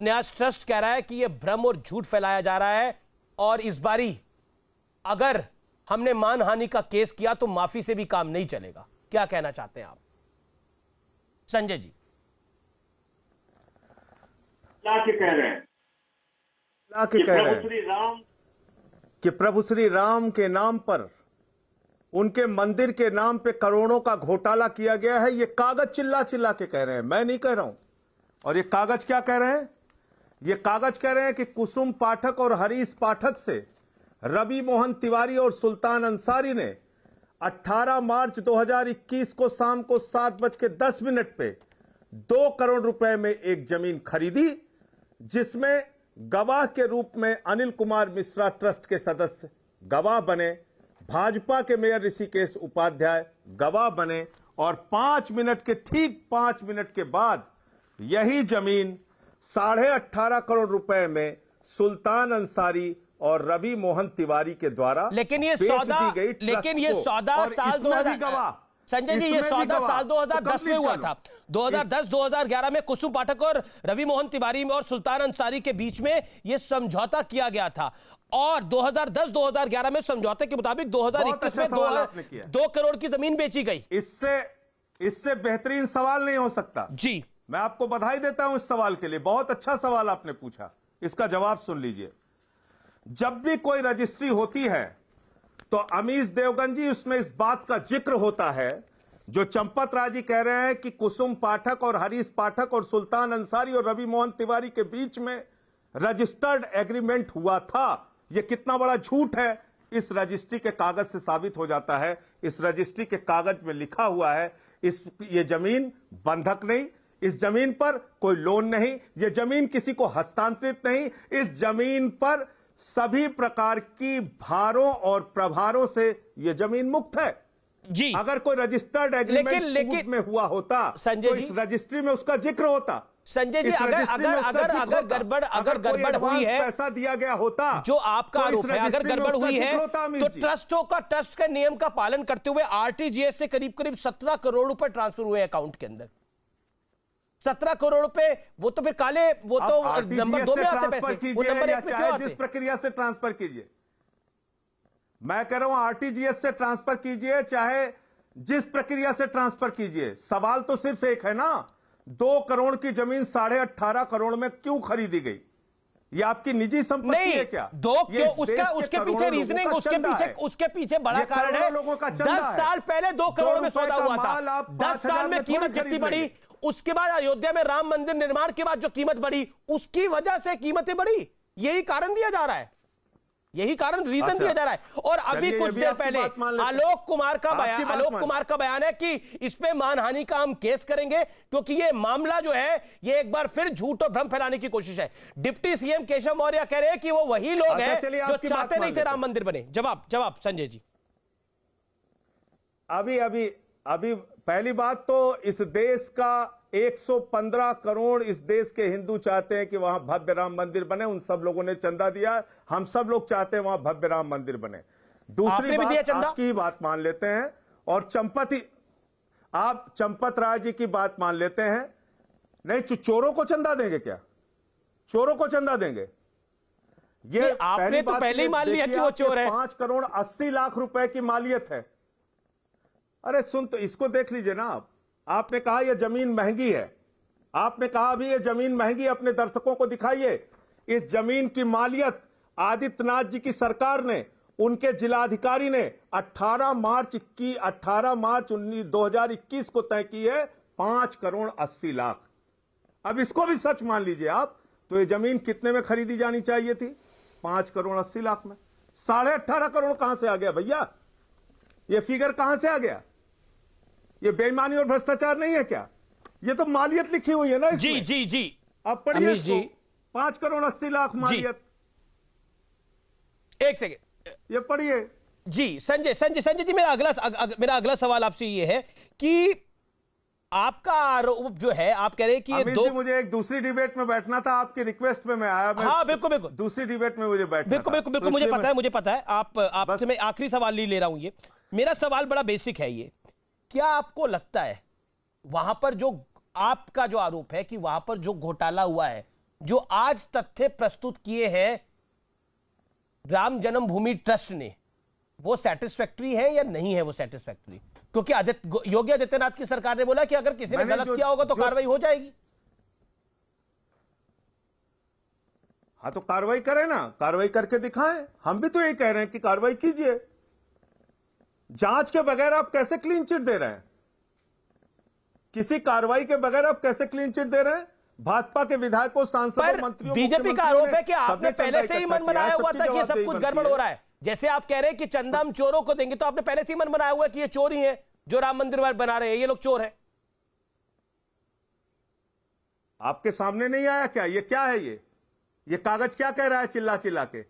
न्यास ट्रस्ट कह रहा है कि यह भ्रम और झूठ फैलाया जा रहा है और इस बारी अगर हमने मानहानि का केस किया तो माफी से भी काम नहीं चलेगा। क्या कहना चाहते हैं आप संजय जी? क्या कह रहे हैं? कि प्रभु श्री राम के नाम पर, उनके मंदिर के नाम पे करोड़ों का घोटाला किया गया है। ये कागज चिल्ला चिल्ला के कह रहे हैं, मैं नहीं कह रहा हूं। और ये कागज क्या कह रहे हैं? ये कागज कह रहे हैं कि कुसुम पाठक और हरीश पाठक से रवि मोहन तिवारी और सुल्तान अंसारी ने 18 मार्च 2021 को शाम को 7:10 पे 2 करोड़ रुपए में एक जमीन खरीदी, जिसमें गवाह के रूप में अनिल कुमार मिश्रा ट्रस्ट के सदस्य गवाह बने, भाजपा के मेयर ऋषिकेश उपाध्याय गवाह बने, और 5 मिनट के ठीक 5 मिनट के बाद यही जमीन 18.5 करोड़ रुपए में सुल्तान अंसारी और रवि मोहन तिवारी के द्वारा लेकिन ये सौदा साल 2000 संजय जी, ये सौदा साल 2010 में हुआ था। 2010-2011 में कुसुम पाठक और रवि मोहन तिवारी और सुल्तान अंसारी के बीच में यह समझौता किया गया था और 2010-2011 में समझौते के मुताबिक 2021 में 2 करोड़ की जमीन बेची गई। इससे बेहतरीन सवाल नहीं हो सकता जी। मैं आपको बधाई देता हूं इस सवाल के लिए, बहुत अच्छा सवाल आपने पूछा। इसका जवाब सुन लीजिए। जब भी कोई रजिस्ट्री होती है तो अमीश देवगन जी, उसमें इस बात का जिक्र होता है, जो चंपत राय जी कह रहे हैं कि कुसुम पाठक और हरीश पाठक और सुल्तान अंसारी और रवि मोहन तिवारी के बीच में रजिस्टर्ड एग्रीमेंट हुआ था। यह कितना बड़ा झूठ है, इस रजिस्ट्री के कागज से साबित हो जाता है। इस रजिस्ट्री के कागज में लिखा हुआ है, ये जमीन बंधक नहीं, इस जमीन पर कोई लोन नहीं, ये जमीन किसी को हस्तांतरित नहीं, इस जमीन पर सभी प्रकार की भारों और प्रभारों से यह जमीन मुक्त है जी। अगर कोई रजिस्टर्ड एग्रीमेंट में हुआ होता तो इस रजिस्ट्री में उसका जिक्र होता। संजय जी, अगर गड़बड़ हुई है, पैसा दिया गया होता, जो आपका आरोप है, अगर गड़बड़ हुई है तो ट्रस्ट के नियम का पालन करते हुए आरटीजीएस से करीब 17 करोड़ रुपए ट्रांसफर हुए अकाउंट के अंदर। 17 करोड़ रुपए, वो तो फिर काले, वो तो नंबर 2 में आते पैसे, वो नंबर 1 में क्यों आते? जिस प्रक्रिया से ट्रांसफर कीजिए, मैं कह रहा हूं आरटीजीएस से ट्रांसफर कीजिए, चाहे जिस प्रक्रिया से ट्रांसफर कीजिए, सवाल तो सिर्फ एक है ना, 2 करोड़ की जमीन 18.5 करोड़ में क्यों खरीदी गई? ये आपकी निजी संपत्ति है क्या? उसके पीछे रीजनिंग, उसके पीछे बड़ा कारण है। 10 साल पहले 2 करोड़ में सौदा हुआ था। 10 साल में कीमत कितनी बढ़ी, उसके बाद अयोध्या में राम मंदिर निर्माण के बाद जो कीमत बढ़ी, उसकी वजह से कीमतें बढ़ी। यही कारण दिया जा रहा है, यही कारण रीजन दिया जा रहा है। और अभी कुछ देर पहले आलोक कुमार का बयान है कि इस पे मानहानि का हम केस करेंगे, क्योंकि ये मामला जो है ये एक बार फिर झूठ और भ्रम फैलाने की कोशिश है। डिप्टी सीएम केशव मौर्य कह रहे हैं कि वो वही लोग हैं जो चाहते नहीं थे राम मंदिर बने। जवाब संजय जी। अभी पहली बात तो इस देश का 115 करोड़ इस देश के हिंदू चाहते हैं कि वहां भव्य राम मंदिर बने। उन सब लोगों ने चंदा दिया, हम सब लोग चाहते हैं वहां भव्य राम मंदिर बने। दूसरी बात, आपकी बात मान लेते हैं और आप चंपत राय जी की बात मान लेते हैं। नहीं, चोरों को चंदा देंगे क्या? चोरों को चंदा देंगे? ये आपने तो पहले ही मान लिया कि वो चोर है। 5 करोड़ 80 लाख रुपए की मालियत है। अरे सुन, तो इसको देख लीजिए ना आप। आपने कहा यह जमीन महंगी है, आपने कहा अभी यह जमीन महंगी, अपने दर्शकों को दिखाइए। इस जमीन की मालियत आदित्यनाथ जी की सरकार ने, उनके जिलाधिकारी ने 18 मार्च 2021 को तय की है 5 करोड़ 80 लाख। अब इसको भी सच मान लीजिए आप, तो यह जमीन कितने में खरीदी जानी चाहिए थी? 5 करोड़ 80 लाख में। 18.5 करोड़ कहां से आ गया भैया? यह फिगर कहां से आ गया? ये बेईमानी और भ्रष्टाचार नहीं है क्या? ये तो मालियत लिखी हुई है ना इसमें। जी। अब पढ़िए जी, 5 करोड़ 80 लाख मालियत। एक सेकेंड, ये पढ़िए जी। संजय जी, मेरा अगला सवाल आपसे ये है कि आपका आरोप जो है, आप कह रहे हैं कि ये मुझे एक दूसरी डिबेट में बैठना था, आपकी रिक्वेस्ट पे मैं आया। हाँ बिल्कुल, दूसरी डिबेट में मुझे बैठना था। बिल्कुल, मुझे पता है। आपसे मैं आखिरी सवाल नहीं ले रहा हूं। ये मेरा सवाल बड़ा बेसिक है। ये क्या आपको लगता है वहां पर जो आपका जो आरोप है कि वहां पर जो घोटाला हुआ है जो आज तथ्य प्रस्तुत किए हैं राम जन्मभूमि ट्रस्ट ने, वो सेटिस्फैक्टरी है या नहीं है वो सेटिस्फैक्टरी? क्योंकि योगी आदित्यनाथ की सरकार ने बोला कि अगर किसी ने गलत किया होगा तो कार्रवाई हो जाएगी। हाँ तो कार्रवाई करें ना, कार्रवाई करके दिखाएं। हम भी तो यही कह रहे हैं कि कार्रवाई कीजिए। जांच के बगैर आप कैसे क्लीन चिट दे रहे हैं? किसी कार्रवाई के बगैर आप कैसे क्लीन चिट दे रहे हैं? भाजपा के विधायकों, सांसदों, मंत्रियों, बीजेपी का आरोप है कि आपने पहले से ही मन बनाया हुआ था कि ये सब कुछ गड़बड़ हो रहा है। जैसे आप कह रहे हैं कि चंदा हम चोरों को देंगे, तो आपने पहले से ही मन बनाया हुआ है कि ये चोर ही है जो राम मंदिर बना रहे हैं, ये लोग चोर हैं। आपके सामने नहीं आया क्या? ये क्या है? ये कागज क्या कह रहा है चिल्ला चिल्ला के?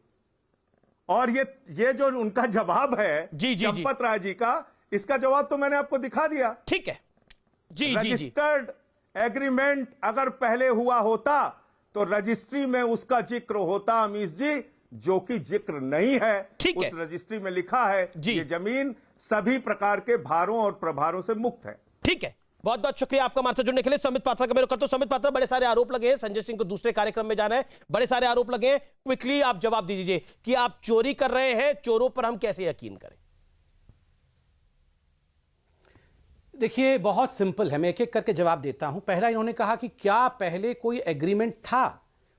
और ये जो उनका जवाब है चंपत राय जी का, इसका जवाब तो मैंने आपको दिखा दिया। ठीक है जी। रजिस्टर्ड एग्रीमेंट अगर पहले हुआ होता तो रजिस्ट्री में उसका जिक्र होता अमीश जी, जो कि जिक्र नहीं है। उस रजिस्ट्री में लिखा है ये जमीन सभी प्रकार के भारों और प्रभारों से मुक्त है। ठीक है, बहुत बहुत शुक्रिया आपका हमारे साथ जुड़ने के लिए। संबित पात्रा का मेरे करता हूं। संबित पात्रा, बड़े सारे आरोप लगे हैं, संजय सिंह को दूसरे कार्यक्रम में जाना है, बड़े सारे आरोप लगे हैं, क्विकली आप जवाब दीजिए कि आप चोरी कर रहे हैं, चोरों पर हम कैसे यकीन करें? देखिए बहुत सिंपल है, मैं एक एक करके जवाब देता हूं। पहला, इन्होंने कहा कि क्या पहले कोई एग्रीमेंट था,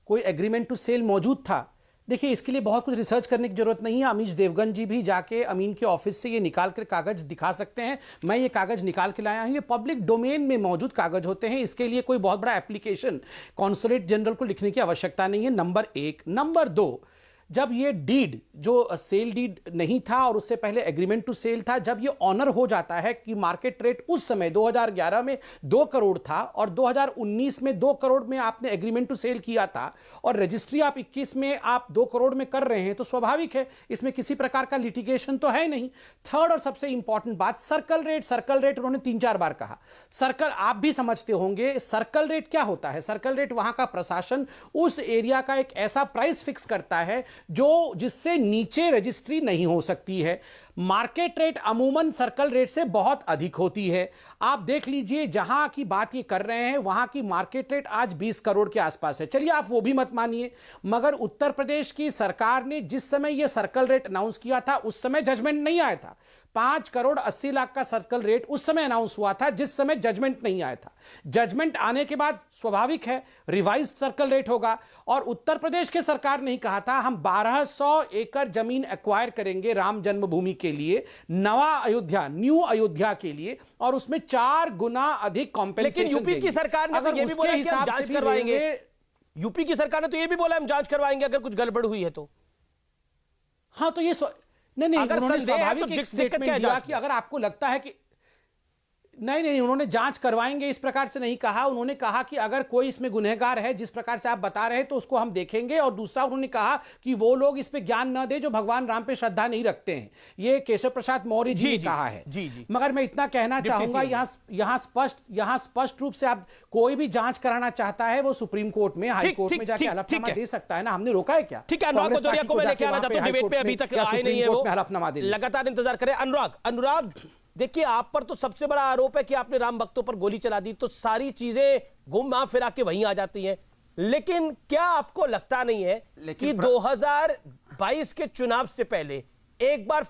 कोई एग्रीमेंट टू सेल मौजूद था? देखिए इसके लिए बहुत कुछ रिसर्च करने की जरूरत नहीं है। अमीश देवगन जी भी जाके अमीन के ऑफिस से ये निकाल कर कागज दिखा सकते हैं। मैं ये कागज निकाल के लाया हूं, ये पब्लिक डोमेन में मौजूद कागज होते हैं। इसके लिए कोई बहुत बड़ा एप्लीकेशन कॉन्सुलेट जनरल को लिखने की आवश्यकता नहीं है, नंबर 1। नंबर 2, जब ये डीड जो सेल डीड नहीं था और उससे पहले एग्रीमेंट टू सेल था, जब ये ऑनर हो जाता है कि मार्केट रेट उस समय 2011 में 2 करोड़ था और 2019 में 2 करोड़ में आपने एग्रीमेंट टू सेल किया था और रजिस्ट्री आप 21 में आप 2 करोड़ में कर रहे हैं, तो स्वाभाविक है इसमें किसी प्रकार का लिटिगेशन तो है नहीं। थर्ड और सबसे इंपॉर्टेंट बात, सर्कल रेट उन्होंने 3-4 बार कहा। सर्कल आप भी समझते होंगे, सर्कल रेट क्या होता है? सर्कल रेट वहां का प्रशासन उस एरिया का एक ऐसा प्राइस फिक्स करता है जिससे नीचे रजिस्ट्री नहीं हो सकती है। मार्केट रेट अमूमन सर्कल रेट से बहुत अधिक होती है। आप देख लीजिए जहां की बात ये कर रहे हैं वहां की मार्केट रेट आज 20 करोड़ के आसपास है। चलिए आप वो भी मत मानिए, मगर उत्तर प्रदेश की सरकार ने जिस समय ये सर्कल रेट अनाउंस किया था उस समय जजमेंट नहीं आया था। 5 करोड़ 80 लाख का सर्कल रेट उस समय अनाउंस हुआ था जिस समय जजमेंट नहीं आया था। जजमेंट आने के बाद स्वाभाविक है रिवाइज सर्कल रेट होगा। और उत्तर प्रदेश की सरकार ने कहा था हम 1200 एकड़ जमीन एक्वायर करेंगे राम जन्मभूमि के लिए, न्यू अयोध्या के लिए, और उसमें 4 गुना अधिक कॉम्पेंसेशन। लेकिन यूपी की सरकार ने तो यह भी बोला कि हम जांच करवाएंगे। यूपी की सरकार ने तो यह भी बोला हम जांच करवाएंगे अगर कुछ गड़बड़ हुई है तो। हाँ तो ये नहीं, उन्होंने स्वाभाविक एक स्टेटमेंट दिया कि अगर आपको लगता है कि नहीं, उन्होंने जांच करवाएंगे इस प्रकार से नहीं कहा। उन्होंने कहा कि अगर कोई इसमें गुनहगार है जिस प्रकार से आप बता रहे हैं तो उसको हम देखेंगे। और दूसरा उन्होंने कहा कि वो लोग इस पे ज्ञान न दे जो भगवान राम पे श्रद्धा नहीं रखते हैं। ये केशव प्रसाद मौर्य जी ने कहा है। मगर मैं इतना कहना चाहूंगा, यहां स्पष्ट रूप से आप कोई भी जांच कराना चाहता है वो सुप्रीम कोर्ट में, हाई कोर्ट में जाके हलफनामा दे सकता है ना, हमने रोका है क्या? ठीक है, अनुराग भदौरिया को मैं लेके आना चाहता हूं डिबेट पे, अभी तक आए नहीं है वो, लगातार इंतजार करें। अनुराग, देखिए आप पर तो सबसे बड़ा आरोप है कि आपने राम भक्तों पर गोली चला दी, तो सारी चीजें घूम फिरा के वहीं आ जाती हैं। लेकिन क्या आपको लगता नहीं है कि 2022 के चुनाव से पहले एक बार